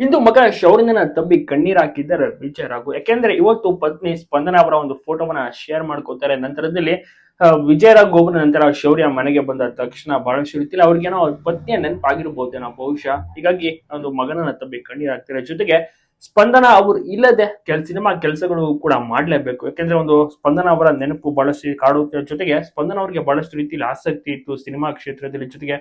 ಇಂದು ಮಗ ಶೌರ್ಯನ ತಬ್ಬಿ ಕಣ್ಣೀರ್ ಹಾಕಿದ್ದಾರೆ ವಿಜಯ್ ರಾಘು. ಯಾಕೆಂದ್ರೆ ಇವತ್ತು ಪತ್ನಿ ಸ್ಪಂದನ ಅವರ ಒಂದು ಫೋಟೋವನ್ನ ಶೇರ್ ಮಾಡ್ಕೋತಾರೆ. ನಂತರದಲ್ಲಿ ವಿಜಯ್ ರಾಘು ಒಬ್ಬರ ನಂತರ ಶೌರ್ಯ ಮನೆಗೆ ಬಂದ ತಕ್ಷಣ ಬಹಳಷ್ಟು ರೀತಿಯಲ್ಲಿ ಅವ್ರಿಗೇನೋ ಅವ್ರ ಪತ್ನಿಯ ನೆನಪಾಗಿರ್ಬೋದೇನೋ ಬಹುಶಃ. ಹೀಗಾಗಿ ಒಂದು ಮಗನನ್ನ ತಬ್ಬಿ ಕಣ್ಣೀರ್ ಹಾಕ್ತಾರೆ. ಜೊತೆಗೆ ಸ್ಪಂದನ ಅವರು ಇಲ್ಲದೆ ಸಿನಿಮಾ ಕೆಲಸಗಳು ಕೂಡ ಮಾಡ್ಲೇಬೇಕು. ಯಾಕೆಂದ್ರೆ ಒಂದು ಸ್ಪಂದನ ಅವರ ನೆನಪು ಬಹಳಷ್ಟು ಕಾಡುತ್ತೆ. ಜೊತೆಗೆ ಸ್ಪಂದನ ಅವರಿಗೆ ಬಹಳಷ್ಟು ರೀತಿಯಲ್ಲಿ ಆಸಕ್ತಿ ಇತ್ತು ಸಿನಿಮಾ ಕ್ಷೇತ್ರದಲ್ಲಿ. ಜೊತೆಗೆ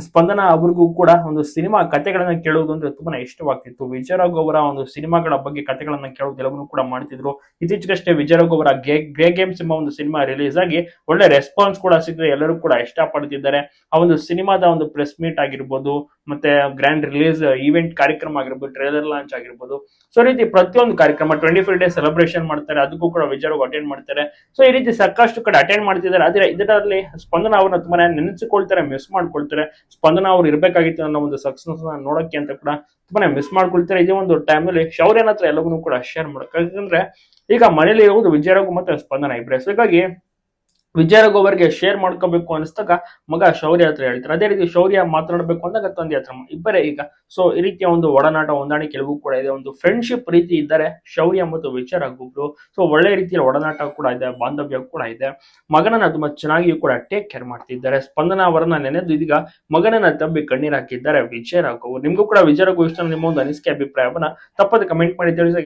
ಸ್ಪಂದನ ಅವ್ರಿಗೂ ಕೂಡ ಒಂದು ಸಿನಿಮಾ ಕಥೆಗಳನ್ನ ಕೇಳುವುದು ಅಂದ್ರೆ ತುಂಬಾನೇ ಇಷ್ಟವಾಗ್ತಿತ್ತು. ವಿಜಯರಾಘು ಅವರ ಒಂದು ಸಿನಿಮಾಗಳ ಬಗ್ಗೆ ಕಥೆಗಳನ್ನ ಕೇಳುವುದು ಎಲ್ಲವನ್ನೂ ಕೂಡ ಮಾಡ್ತಿದ್ರು. ಇತ್ತೀಚೆಗಷ್ಟೇ ವಿಜಯರಾಘು ಅವರ ಗ್ರೇ ಗೇಮ್ಸ್ ಎಂಬ ಒಂದು ಸಿನಿಮಾ ರಿಲೀಸ್ ಆಗಿ ಒಳ್ಳೆ ರೆಸ್ಪಾನ್ಸ್ ಕೂಡ ಸಿಕ್ಕಿದೆ. ಎಲ್ಲರೂ ಕೂಡ ಇಷ್ಟಪಡ್ತಿದ್ದಾರೆ. ಆ ಒಂದು ಸಿನಿಮಾದ ಒಂದು ಪ್ರೆಸ್ ಮೀಟ್ ಆಗಿರ್ಬೋದು, ಮತ್ತೆ ಗ್ರ್ಯಾಂಡ್ ರಿಲೀಸ್ ಈವೆಂಟ್ ಕಾರ್ಯಕ್ರಮ ಆಗಿರ್ಬೋದು, ಟ್ರೇಲರ್ ಲಾಂಚ್ ಆಗಿರ್ಬೋದು, ಸೊ ಈ ರೀತಿ ಪ್ರತಿಯೊಂದು ಕಾರ್ಯಕ್ರಮ 25 ಡೇ ಸೆಲೆಬ್ರೇಷನ್ ಮಾಡ್ತಾರೆ. ಅದಕ್ಕೂ ಕೂಡ ವಿಜಯರಾಘು ಅಟೆಂಡ್ ಮಾಡ್ತಾರೆ. ಸೊ ಈ ರೀತಿ ಸಾಕಷ್ಟು ಕಡೆ ಅಟೆಂಡ್ ಮಾಡ್ತಿದ್ದಾರೆ. ಆದ್ರೆ ಇದರಲ್ಲಿ ಸ್ಪಂದನ ಅವ್ರನ್ನ ತುಂಬಾನೇ ನೆನೆಸಿಕೊಳ್ತಾರೆ, ಮಿಸ್ ಮಾಡ್ಕೊಳ್ತಾರೆ. ಸ್ಪಂದನ ಅವ್ರು ಇರ್ಬೇಕಾಗಿತ್ತು ಅನ್ನೋ ಒಂದು ಸಕ್ಸಸ್ ನೋಡಕ್ಕೆ ಅಂತ ಕೂಡ ತುಂಬಾನೇ ಮಿಸ್ ಮಾಡ್ಕೊಳ್ತಾರೆ. ಇದೇ ಒಂದು ಟೈಮ್ ಅಲ್ಲಿ ಶೌರ್ಯನ ಹತ್ರ ಎಲ್ಲವನ್ನೂ ಕೂಡ ಶೇರ್ ಮಾಡಕ್. ಯಾಕಂದ್ರೆ ಈಗ ಮನೇಲಿ ಇರುವುದು ವಿಜಯರಾಘು ಮತ್ತೆ ಸ್ಪಂದನ ಇಬ್ಬರೇ. ಸೊ ಹೀಗಾಗಿ ವಿಜಯರಾಘು ಅವರಿಗೆ ಶೇರ್ ಮಾಡ್ಕೋಬೇಕು ಅನಿಸ್ದಾಗ ಮಗ ಶೌರ್ಯ ಹತ್ರ ಹೇಳ್ತಾರೆ. ಅದೇ ರೀತಿ ಶೌರ್ಯ ಮಾತನಾಡಬೇಕು ಅಂದಾಗ ತಂದೆ ಹತ್ರ ಇಬ್ಬರೇ ಈಗ. ಸೊ ಈ ರೀತಿಯ ಒಂದು ಒಡನಾಟ ಹೊಂದಾಣಿಕೆ ಎಲ್ಲವೂ ಕೂಡ ಇದೆ. ಒಂದು ಫ್ರೆಂಡ್ಶಿಪ್ ರೀತಿ ಇದ್ದಾರೆ ಶೌರ್ಯ ಮತ್ತು ವಿಜಯರಾಘು ಒಬ್ರು. ಸೊ ಒಳ್ಳೆ ರೀತಿಯ ಒಡನಾಟ ಕೂಡ ಇದೆ, ಬಾಂಧವ್ಯ ಕೂಡ ಇದೆ. ಮಗನನ್ನ ತುಂಬಾ ಚೆನ್ನಾಗಿಯೂ ಕೂಡ ಟೇಕ್ ಕೇರ್ ಮಾಡ್ತಿದ್ದಾರೆ. ಸ್ಪಂದನ ಅವರನ್ನ ನೆನೆದು ಇದೀಗ ಮಗನನ್ನ ತಬ್ಬಿ ಕಣ್ಣೀರ್ ಹಾಕಿದ್ದಾರೆ ವಿಜಯರಾಘು. ನಿಮ್ಗೂ ಕೂಡ ವಿಜಯರಾಘು ಇಷ್ಟ ನಿಮ್ಮ ಒಂದು ಅನಿಸಿಕೆ ಅಭಿಪ್ರಾಯವನ್ನ ತಪ್ಪದೆ ಕಮೆಂಟ್ ಮಾಡಿ ತಿಳಿಸಿ.